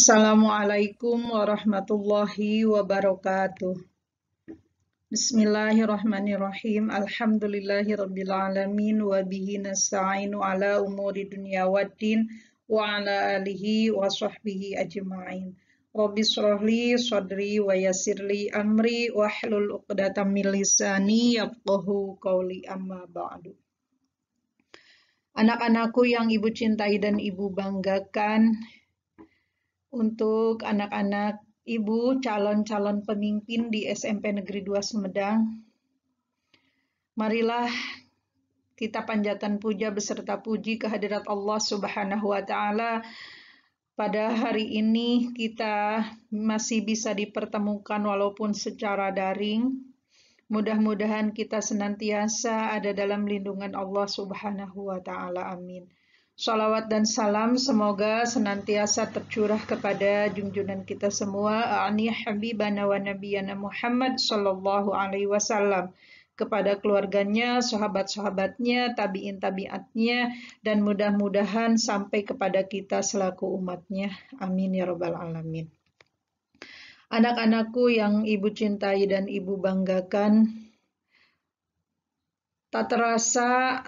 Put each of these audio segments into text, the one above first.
Assalamualaikum warahmatullahi wabarakatuh. Bismillahirrahmanirrahim. Alhamdulillahirabbil alamin wa bihi nasta'inu ala umuri dunya waddin wa ala alihi wa sahbihi ajma'in. Rabbi shrahli sadri wa yassirli amri wahlul 'uqdatam min lisani yafqahu qawli, amma ba'du. Anak-anakku yang Ibu cintai dan Ibu banggakan, untuk anak-anak Ibu calon-calon pemimpin di SMP Negeri 2 Sumedang, marilah kita panjatan puja beserta puji kehadirat Allah Subhanahu wa Ta'ala. Pada hari ini kita masih bisa dipertemukan walaupun secara daring. Mudah-mudahan kita senantiasa ada dalam lindungan Allah Subhanahu wa Ta'ala. Amin. Shalawat dan salam semoga senantiasa tercurah kepada junjungan kita semua, ani habibana wa nabiyana Muhammad sallallahu alaihi wasallam, kepada keluarganya, sahabat-sahabatnya, tabi'in-tabi'atnya, dan mudah-mudahan sampai kepada kita selaku umatnya. Amin ya rabbal alamin. Anak-anakku yang Ibu cintai dan Ibu banggakan, tak terasa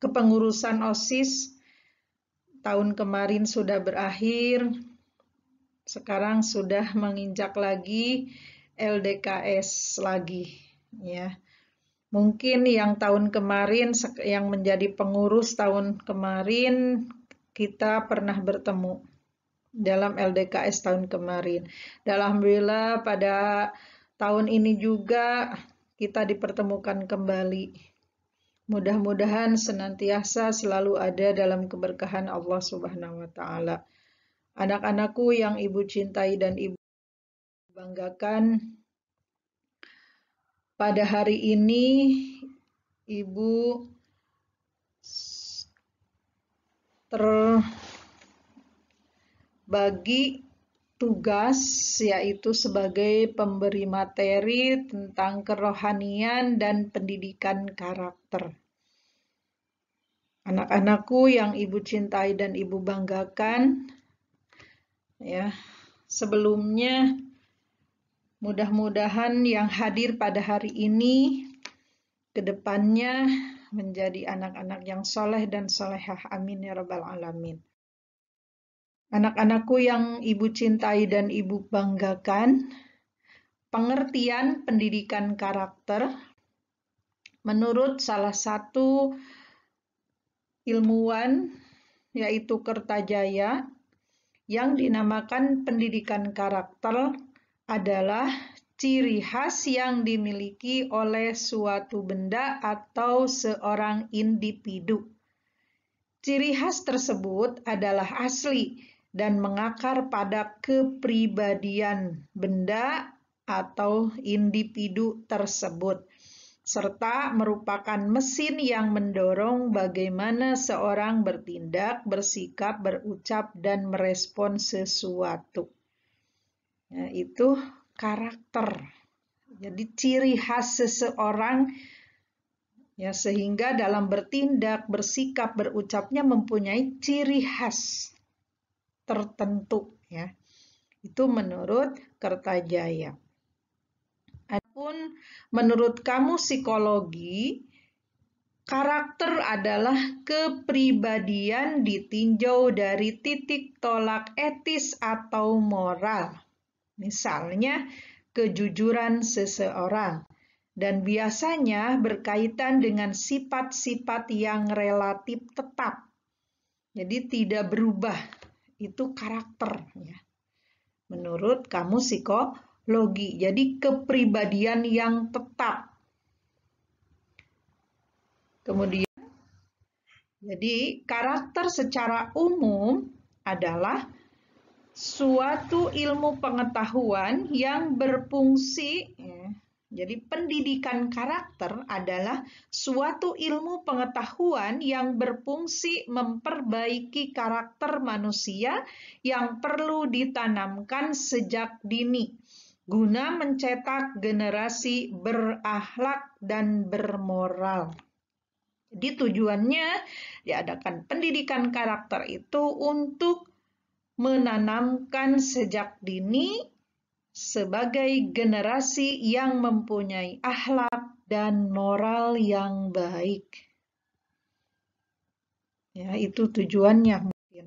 kepengurusan OSIS tahun kemarin sudah berakhir, sekarang sudah menginjak lagi LDKS lagi, ya. Mungkin yang tahun kemarin, yang menjadi pengurus tahun kemarin, kita pernah bertemu dalam LDKS tahun kemarin. Alhamdulillah pada tahun ini juga kita dipertemukan kembali. Mudah-mudahan senantiasa selalu ada dalam keberkahan Allah Subhanahu wa Ta'ala. Anak-anakku yang Ibu cintai dan Ibu banggakan, pada hari ini Ibu terbagi tugas, yaitu sebagai pemberi materi tentang kerohanian dan pendidikan karakter. Anak-anakku yang Ibu cintai dan Ibu banggakan, ya, sebelumnya mudah-mudahan yang hadir pada hari ini kedepannya menjadi anak-anak yang soleh dan solehah. Amin ya rabbal alamin. Anak-anakku yang Ibu cintai dan Ibu banggakan, pengertian pendidikan karakter menurut salah satu ilmuwan, yaitu Kertajaya, yang dinamakan pendidikan karakter adalah ciri khas yang dimiliki oleh suatu benda atau seorang individu. Ciri khas tersebut adalah asli dan mengakar pada kepribadian benda atau individu tersebut, serta merupakan mesin yang mendorong bagaimana seorang bertindak, bersikap, berucap, dan merespon sesuatu. Nah, itu karakter. Jadi ciri khas seseorang, ya, sehingga dalam bertindak, bersikap, berucapnya mempunyai ciri khas tertentu, ya. Itu menurut Kertajaya. Adapun menurut Kamus Psikologi, karakter adalah kepribadian ditinjau dari titik tolak etis atau moral. Misalnya, kejujuran seseorang, dan biasanya berkaitan dengan sifat-sifat yang relatif tetap. Jadi tidak berubah, itu karakter, ya. Menurut Kamus Psikologi, jadi kepribadian yang tetap. Kemudian, jadi karakter secara umum adalah suatu ilmu pengetahuan yang berfungsi, ya. Jadi pendidikan karakter adalah suatu ilmu pengetahuan yang berfungsi memperbaiki karakter manusia yang perlu ditanamkan sejak dini, guna mencetak generasi berakhlak dan bermoral. Jadi tujuannya diadakan pendidikan karakter itu untuk menanamkan sejak dini sebagai generasi yang mempunyai akhlak dan moral yang baik. Ya, itu tujuannya mungkin.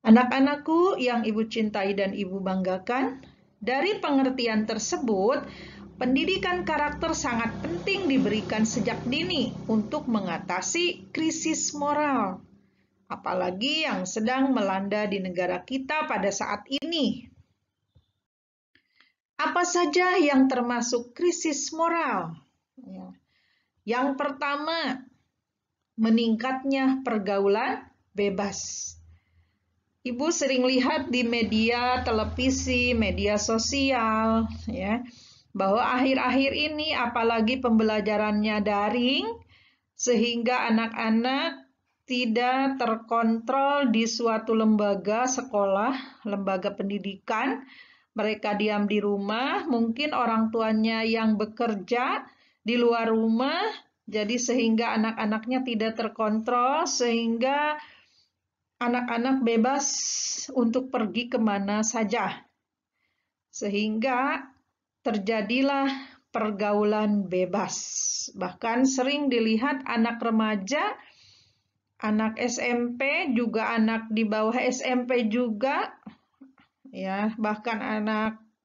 Anak-anakku yang Ibu cintai dan Ibu banggakan, dari pengertian tersebut, pendidikan karakter sangat penting diberikan sejak dini untuk mengatasi krisis moral, apalagi yang sedang melanda di negara kita pada saat ini. Apa saja yang termasuk krisis moral? Yang pertama, meningkatnya pergaulan bebas. Ibu sering lihat di media, televisi, media sosial, ya, bahwa akhir-akhir ini apalagi pembelajarannya daring, sehingga anak-anak tidak terkontrol di suatu lembaga sekolah, lembaga pendidikan. Mereka diam di rumah, mungkin orang tuanya yang bekerja di luar rumah, jadi sehingga anak-anaknya tidak terkontrol, sehingga anak-anak bebas untuk pergi kemana saja. Sehingga terjadilah pergaulan bebas. Bahkan sering dilihat anak remaja, anak SMP, juga anak di bawah SMP juga, ya, bahkan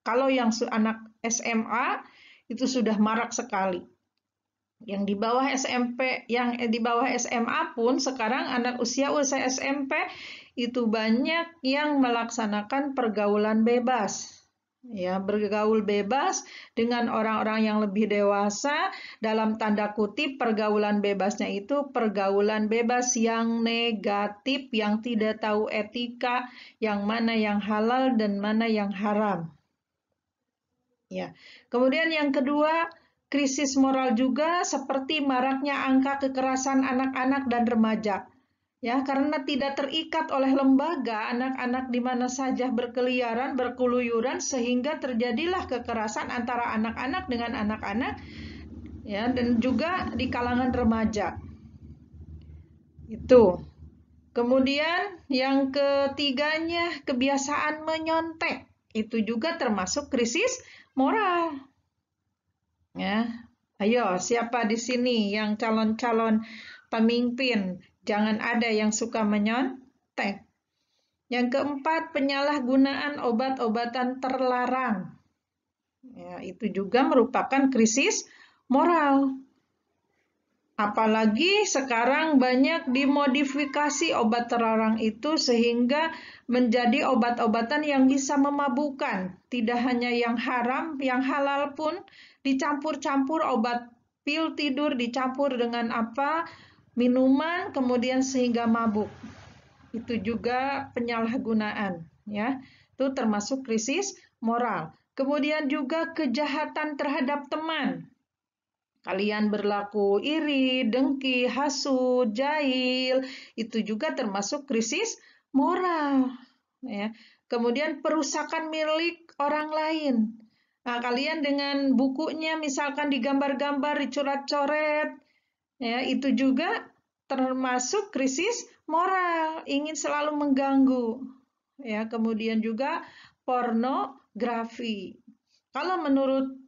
kalau yang anak SMA itu sudah marak sekali. Yang di bawah SMP, yang di bawah SMA pun sekarang anak usia SMP itu banyak yang melaksanakan pergaulan bebas. Ya, bergaul bebas dengan orang-orang yang lebih dewasa, dalam tanda kutip pergaulan bebasnya itu pergaulan bebas yang negatif, yang tidak tahu etika, yang mana yang halal dan mana yang haram. Ya. Kemudian yang kedua, krisis moral juga seperti maraknya angka kekerasan anak-anak dan remaja. Ya, karena tidak terikat oleh lembaga, anak-anak di mana saja berkeliaran, berkeluyuran, sehingga terjadilah kekerasan antara anak-anak dengan anak-anak, ya, dan juga di kalangan remaja. Itu. Kemudian yang ketiganya, kebiasaan menyontek. Itu juga termasuk krisis moral. Ya, ayo, siapa di sini yang calon-calon pemimpin? Jangan ada yang suka menyontek. Yang keempat, penyalahgunaan obat-obatan terlarang. Ya, itu juga merupakan krisis moral. Apalagi sekarang banyak dimodifikasi obat terlarang itu sehingga menjadi obat-obatan yang bisa memabukkan. Tidak hanya yang haram, yang halal pun dicampur-campur, obat pil tidur dicampur dengan minuman, kemudian sehingga mabuk. Itu juga penyalahgunaan, ya. Itu termasuk krisis moral. Kemudian juga kejahatan terhadap teman. Kalian berlaku iri, dengki, hasut, jahil, itu juga termasuk krisis moral. Ya. Kemudian perusakan milik orang lain. Nah, kalian dengan bukunya misalkan digambar-gambar, dicoret-coret, ya, itu juga termasuk krisis moral, ingin selalu mengganggu. Ya, kemudian juga pornografi. Kalau menurut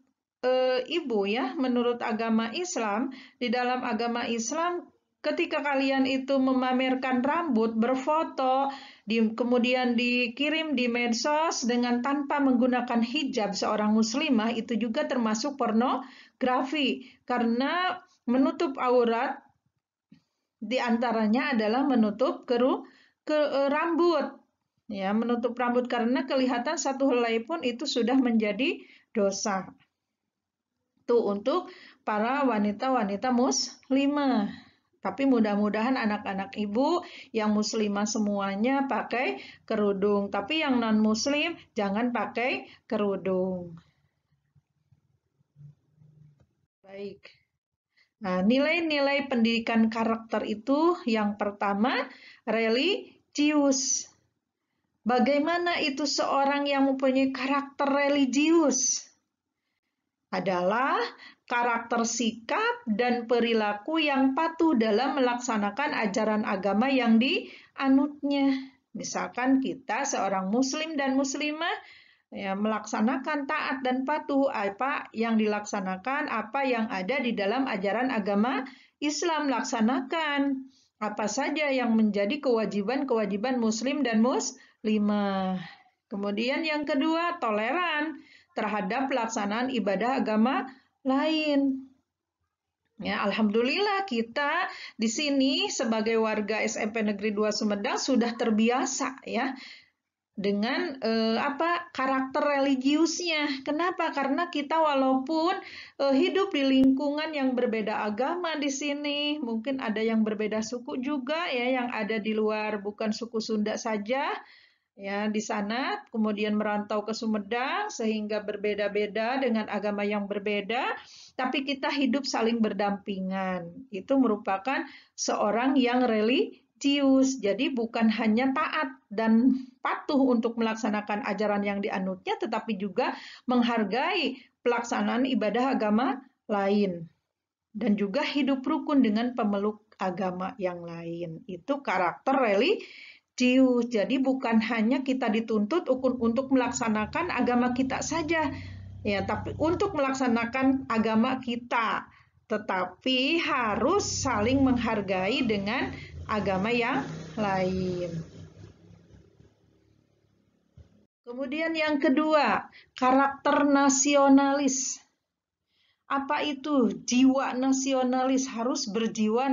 Ibu, ya, menurut agama Islam, di dalam agama Islam ketika kalian itu memamerkan rambut, berfoto, kemudian dikirim di medsos dengan tanpa menggunakan hijab seorang muslimah, itu juga termasuk pornografi. Karena menutup aurat diantaranya adalah menutup rambut. Ya, menutup rambut karena kelihatan satu helai pun itu sudah menjadi dosa. Itu untuk para wanita-wanita muslimah. Tapi mudah-mudahan anak-anak ibu yang muslimah semuanya pakai kerudung. Tapi yang non-muslim jangan pakai kerudung. Baik. Nah, nilai-nilai pendidikan karakter itu yang pertama, religius. Bagaimana itu seorang yang mempunyai karakter religius? adalah karakter sikap dan perilaku yang patuh dalam melaksanakan ajaran agama yang dianutnya. Misalkan kita seorang muslim dan muslimah ya, melaksanakan taat dan patuh apa yang dilaksanakan, apa yang ada di dalam ajaran agama Islam, laksanakan apa saja yang menjadi kewajiban-kewajiban muslim dan muslimah. Kemudian yang kedua, toleran terhadap pelaksanaan ibadah agama lain. Ya, alhamdulillah kita di sini sebagai warga SMP Negeri 2 Sumedang sudah terbiasa ya dengan karakter religiusnya. Kenapa? Karena kita walaupun hidup di lingkungan yang berbeda agama di sini, mungkin ada yang berbeda suku juga ya, yang ada di luar bukan suku Sunda saja ya di sana, kemudian merantau ke Sumedang sehingga berbeda-beda dengan agama yang berbeda, tapi kita hidup saling berdampingan. Itu merupakan seorang yang religius. Jadi bukan hanya taat dan patuh untuk melaksanakan ajaran yang dianutnya, tetapi juga menghargai pelaksanaan ibadah agama lain dan juga hidup rukun dengan pemeluk agama yang lain. Itu karakter religius. Jadi bukan hanya kita dituntut untuk melaksanakan agama kita saja, ya, tapi untuk melaksanakan agama kita, tetapi harus saling menghargai dengan agama yang lain. Kemudian yang kedua, karakter nasionalis. Apa itu jiwa nasionalis? Harus berjiwa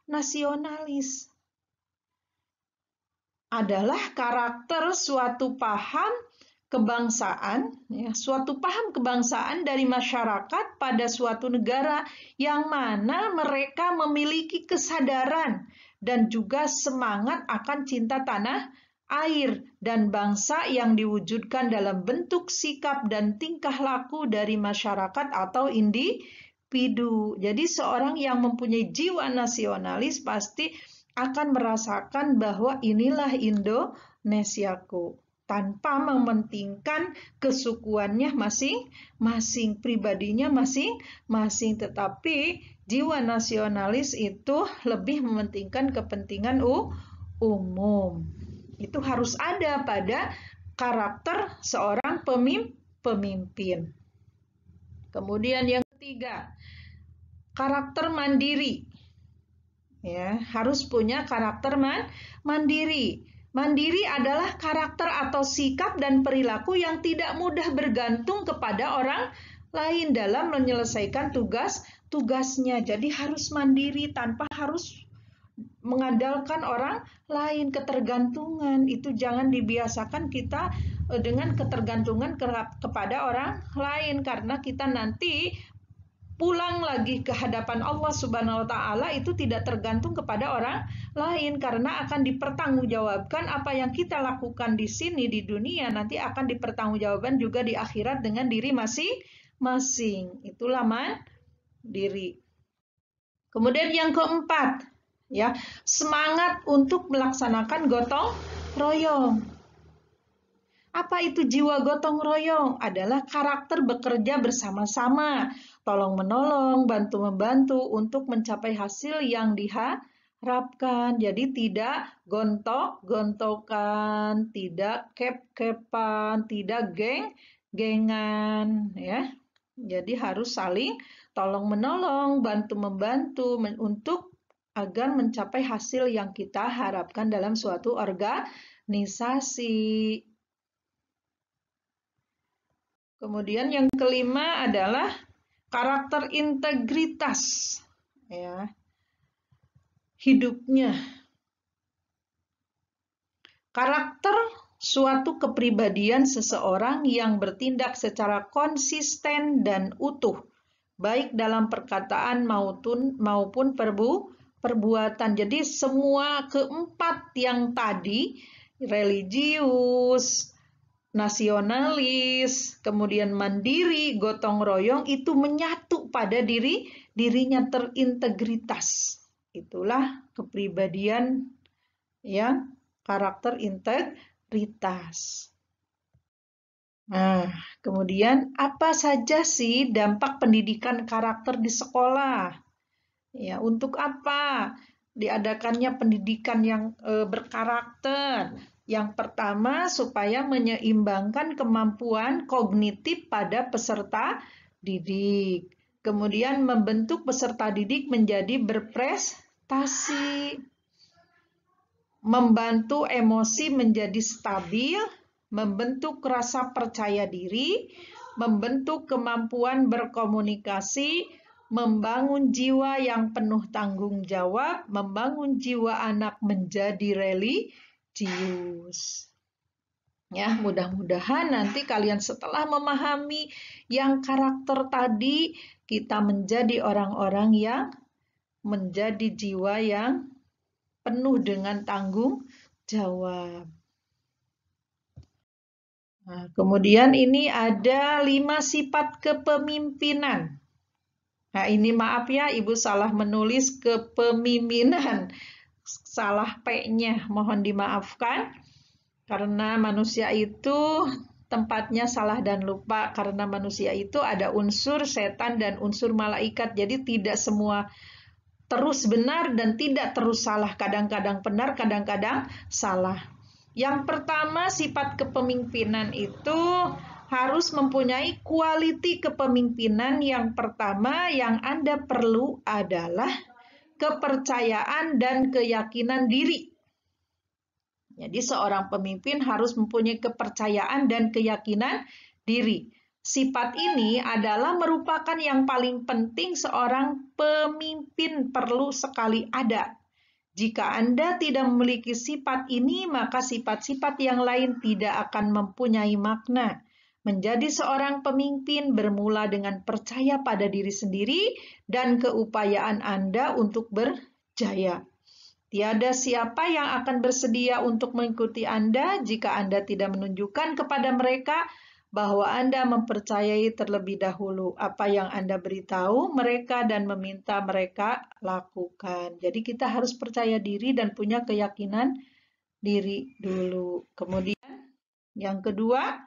nasionalis. Adalah karakter suatu paham kebangsaan, ya, suatu paham kebangsaan dari masyarakat pada suatu negara yang mana mereka memiliki kesadaran dan juga semangat akan cinta tanah air dan bangsa yang diwujudkan dalam bentuk sikap dan tingkah laku dari masyarakat atau individu. Jadi seorang yang mempunyai jiwa nasionalis pasti akan merasakan bahwa inilah Indonesiaku, tanpa mementingkan kesukuannya masing-masing, pribadinya masing-masing, tetapi jiwa nasionalis itu lebih mementingkan kepentingan umum. Itu harus ada pada karakter seorang pemimpin. Kemudian yang ketiga, karakter mandiri. Ya, harus punya karakter mandiri. Mandiri adalah karakter atau sikap dan perilaku yang tidak mudah bergantung kepada orang lain dalam menyelesaikan tugasnya. Jadi harus mandiri tanpa harus mengandalkan orang lain. Ketergantungan itu jangan dibiasakan kita dengan ketergantungan kepada orang lain, karena kita nanti pulang lagi ke hadapan Allah Subhanahu wa Ta'ala itu tidak tergantung kepada orang lain, karena akan dipertanggungjawabkan apa yang kita lakukan di sini di dunia nanti akan dipertanggungjawabkan juga di akhirat dengan diri masing-masing. Itulah mandiri. Kemudian yang keempat, ya, semangat untuk melaksanakan gotong royong. Apa itu jiwa gotong royong? Adalah karakter bekerja bersama-sama, tolong-menolong, bantu-membantu untuk mencapai hasil yang diharapkan. Jadi tidak gontok-gontokan, tidak kep-kepan, tidak geng-gengan, ya. Jadi harus saling tolong-menolong, bantu-membantu untuk agar mencapai hasil yang kita harapkan dalam suatu organisasi. Kemudian yang kelima adalah karakter integritas, ya, hidupnya. Karakter suatu kepribadian seseorang yang bertindak secara konsisten dan utuh, baik dalam perkataan maupun perbuatan. Jadi semua keempat yang tadi, religius, nasionalis, kemudian mandiri, gotong royong, itu menyatu pada dirinya, terintegritas. Itulah kepribadian yang karakter integritas. Nah, kemudian apa saja sih dampak pendidikan karakter di sekolah? Ya, untuk apa diadakannya pendidikan yang berkarakter? Yang pertama, supaya menyeimbangkan kemampuan kognitif pada peserta didik. Kemudian membentuk peserta didik menjadi berprestasi, membantu emosi menjadi stabil, membentuk rasa percaya diri, membentuk kemampuan berkomunikasi, membangun jiwa yang penuh tanggung jawab, membangun jiwa anak menjadi religius. Ya, mudah-mudahan nanti kalian setelah memahami yang karakter tadi, kita menjadi orang-orang yang menjadi jiwa yang penuh dengan tanggung jawab. Nah, kemudian ini ada 5 sifat kepemimpinan. Nah, ini maaf ya, Ibu salah menulis kepemimpinan. Salah P-nya, mohon dimaafkan. Karena manusia itu tempatnya salah dan lupa. Karena manusia itu ada unsur setan dan unsur malaikat. Jadi tidak semua terus benar dan tidak terus salah. Kadang-kadang benar, kadang-kadang salah. Yang pertama, sifat kepemimpinan itu harus mempunyai quality kepemimpinan. Yang pertama yang Anda perlu adalah kepercayaan dan keyakinan diri. Jadi seorang pemimpin harus mempunyai kepercayaan dan keyakinan diri. Sifat ini adalah merupakan yang paling penting seorang pemimpin perlu sekali ada. Jika Anda tidak memiliki sifat ini, maka sifat-sifat yang lain tidak akan mempunyai makna. Menjadi seorang pemimpin bermula dengan percaya pada diri sendiri dan keupayaan Anda untuk berjaya. Tiada siapa yang akan bersedia untuk mengikuti Anda jika Anda tidak menunjukkan kepada mereka bahwa Anda mempercayai terlebih dahulu apa yang Anda beritahu mereka dan meminta mereka lakukan. Jadi kita harus percaya diri dan punya keyakinan diri dulu. Kemudian yang kedua,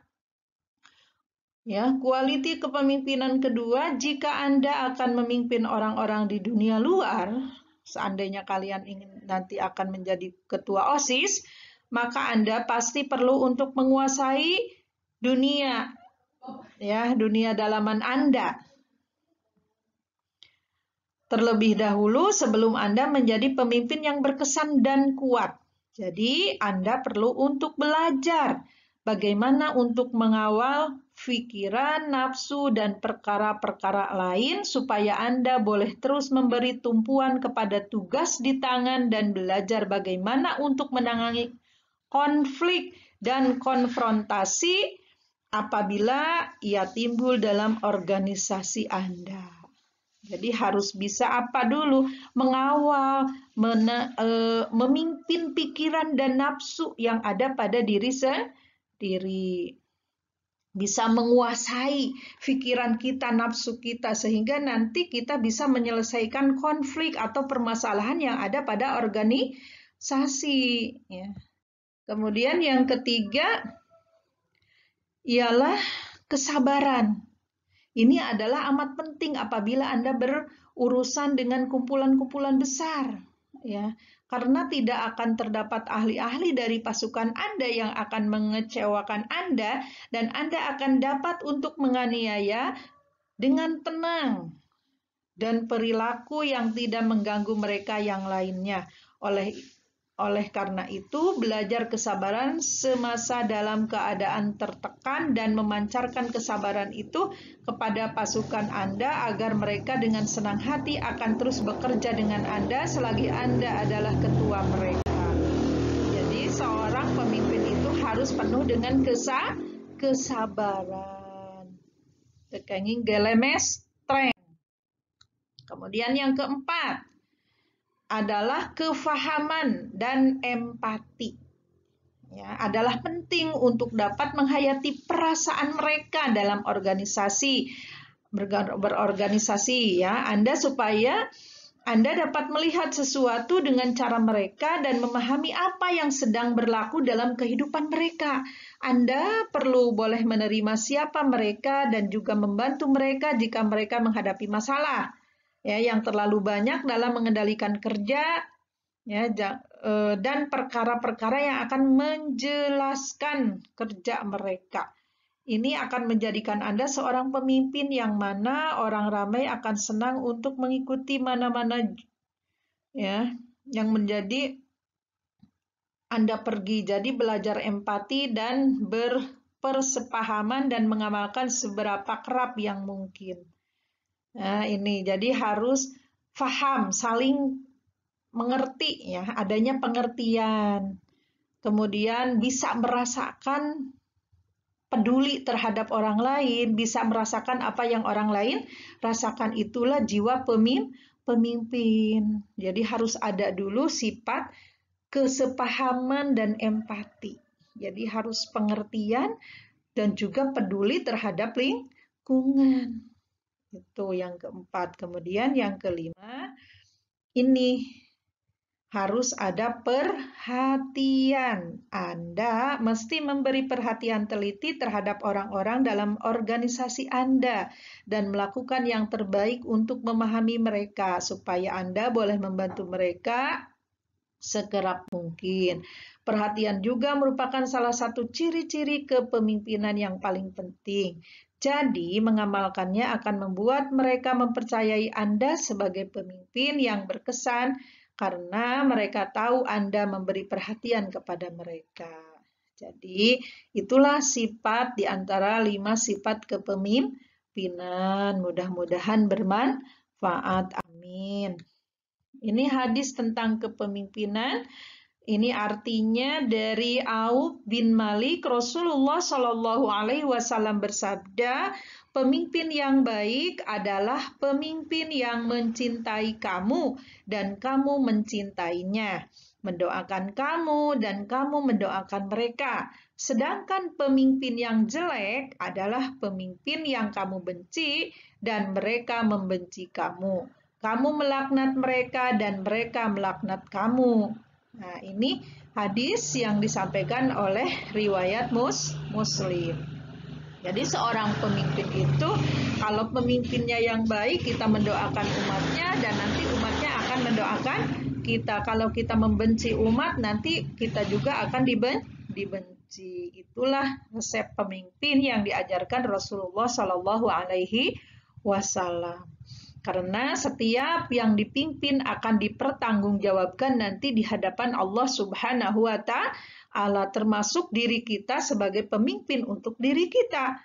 ya, quality kepemimpinan kedua, jika Anda akan memimpin orang-orang di dunia luar, seandainya kalian ingin nanti akan menjadi ketua OSIS, maka Anda pasti perlu untuk menguasai dunia, ya, dunia dalaman Anda. Terlebih dahulu sebelum Anda menjadi pemimpin yang berkesan dan kuat. Jadi Anda perlu untuk belajar bagaimana untuk mengawal pikiran, nafsu, dan perkara-perkara lain supaya Anda boleh terus memberi tumpuan kepada tugas di tangan dan belajar bagaimana untuk menangani konflik dan konfrontasi apabila ia timbul dalam organisasi Anda. Jadi harus bisa apa dulu? Mengawal, memimpin pikiran dan nafsu yang ada pada diri sendiri. Bisa menguasai pikiran kita, nafsu kita, sehingga nanti kita bisa menyelesaikan konflik atau permasalahan yang ada pada organisasi. Ya. Kemudian yang ketiga ialah kesabaran. Ini adalah amat penting apabila Anda berurusan dengan kumpulan-kumpulan besar, ya. Karena tidak akan terdapat ahli-ahli dari pasukan Anda yang akan mengecewakan Anda dan Anda akan dapat untuk menganiaya dengan tenang dan perilaku yang tidak mengganggu mereka yang lainnya. Oleh karena itu, belajar kesabaran semasa dalam keadaan tertekan dan memancarkan kesabaran itu kepada pasukan Anda agar mereka dengan senang hati akan terus bekerja dengan Anda selagi Anda adalah ketua mereka. Jadi, seorang pemimpin itu harus penuh dengan kesabaran. Tekenging gelemes strength. Kemudian yang keempat adalah kefahaman dan empati. Ya, adalah penting untuk dapat menghayati perasaan mereka dalam berorganisasi ya Anda supaya Anda dapat melihat sesuatu dengan cara mereka dan memahami apa yang sedang berlaku dalam kehidupan mereka. Anda perlu boleh menerima siapa mereka dan juga membantu mereka jika mereka menghadapi masalah. Ya, yang terlalu banyak dalam mengendalikan kerja, ya, dan perkara-perkara yang akan menjelaskan kerja mereka. Ini akan menjadikan Anda seorang pemimpin yang mana orang ramai akan senang untuk mengikuti mana-mana, ya, yang menjadi Anda pergi. Jadi belajar empati dan berpersepahaman dan mengamalkan seberapa kerap yang mungkin. Nah, ini jadi harus paham, saling mengerti, ya, adanya pengertian. Kemudian bisa merasakan peduli terhadap orang lain, bisa merasakan apa yang orang lain rasakan. Itulah jiwa pemimpin. Jadi harus ada dulu sifat kesepahaman dan empati. Jadi harus pengertian dan juga peduli terhadap lingkungan. Itu yang keempat. Kemudian yang kelima, ini harus ada perhatian. Anda mesti memberi perhatian teliti terhadap orang-orang dalam organisasi Anda dan melakukan yang terbaik untuk memahami mereka supaya Anda boleh membantu mereka sekerap mungkin. Perhatian juga merupakan salah satu ciri-ciri kepemimpinan yang paling penting. Jadi, mengamalkannya akan membuat mereka mempercayai Anda sebagai pemimpin yang berkesan karena mereka tahu Anda memberi perhatian kepada mereka. Jadi, itulah sifat di antara 5 sifat kepemimpinan. Mudah-mudahan bermanfaat. Amin. Ini hadis tentang kepemimpinan. Ini artinya dari Auf bin Malik, Rasulullah Shallallahu Alaihi Wasallam bersabda, pemimpin yang baik adalah pemimpin yang mencintai kamu dan kamu mencintainya, mendoakan kamu dan kamu mendoakan mereka. Sedangkan pemimpin yang jelek adalah pemimpin yang kamu benci dan mereka membenci kamu. Kamu melaknat mereka dan mereka melaknat kamu. Nah, ini hadis yang disampaikan oleh riwayat Muslim. Jadi seorang pemimpin itu, kalau pemimpinnya yang baik, kita mendoakan umatnya dan nanti umatnya akan mendoakan kita. Kalau kita membenci umat, nanti kita juga akan dibenci. Itulah resep pemimpin yang diajarkan Rasulullah Shallallahu Alaihi Wasallam. Karena setiap yang dipimpin akan dipertanggungjawabkan nanti di hadapan Allah Subhanahu wa Ta'ala, termasuk diri kita sebagai pemimpin untuk diri kita.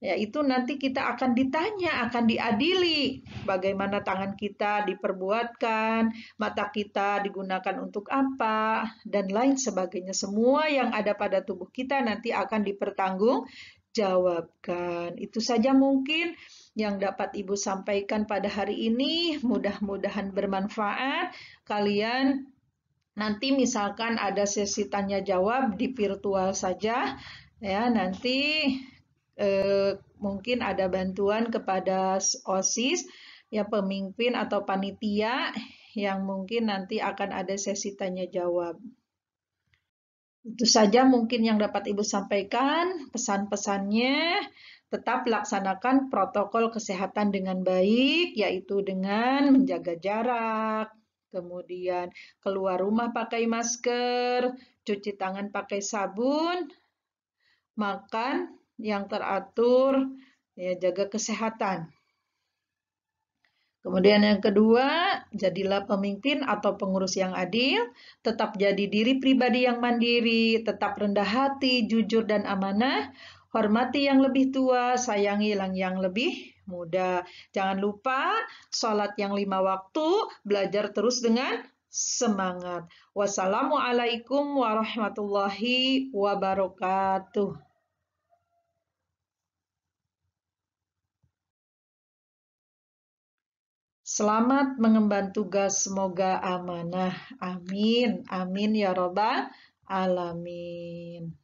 Yaitu nanti kita akan ditanya, akan diadili bagaimana tangan kita diperbuatkan, mata kita digunakan untuk apa, dan lain sebagainya. Semua yang ada pada tubuh kita nanti akan dipertanggungjawabkan. Itu saja mungkin yang dapat Ibu sampaikan pada hari ini. Mudah-mudahan bermanfaat. Kalian nanti misalkan ada sesi tanya jawab di virtual saja, ya, nanti mungkin ada bantuan kepada OSIS, ya, pemimpin atau panitia yang mungkin nanti akan ada sesi tanya jawab. Itu saja mungkin yang dapat Ibu sampaikan. Pesan-pesannya, tetap laksanakan protokol kesehatan dengan baik, yaitu dengan menjaga jarak, kemudian keluar rumah pakai masker, cuci tangan pakai sabun, makan yang teratur, ya, jaga kesehatan. Kemudian yang kedua, jadilah pemimpin atau pengurus yang adil, tetap jadi diri pribadi yang mandiri, tetap rendah hati, jujur dan amanah, hormati yang lebih tua, sayangi yang lebih muda. Jangan lupa sholat yang 5 waktu, belajar terus dengan semangat. Wassalamualaikum warahmatullahi wabarakatuh. Selamat mengemban tugas, semoga amanah. Amin. Amin ya robbal alamin.